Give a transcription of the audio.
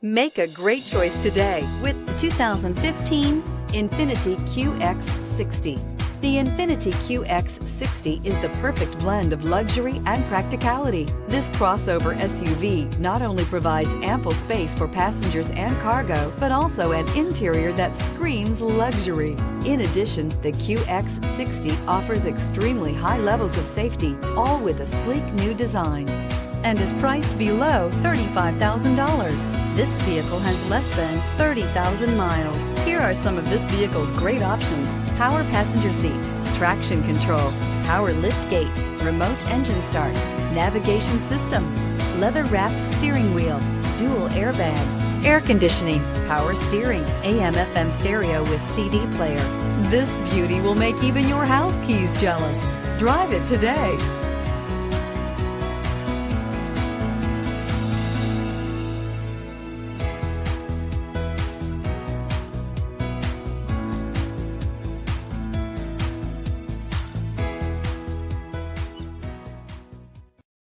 Make a great choice today with the 2015 INFINITI QX60. The INFINITI QX60 is the perfect blend of luxury and practicality. This crossover SUV not only provides ample space for passengers and cargo, but also an interior that screams luxury. In addition, the QX60 offers extremely high levels of safety, all with a sleek new design, and is priced below $35,000. This vehicle has less than 30,000 miles. Here are some of this vehicle's great options: power passenger seat, traction control, power liftgate, remote engine start, navigation system, leather-wrapped steering wheel, dual airbags, air conditioning, power steering, AM/FM stereo with CD player. This beauty will make even your house keys jealous. Drive it today.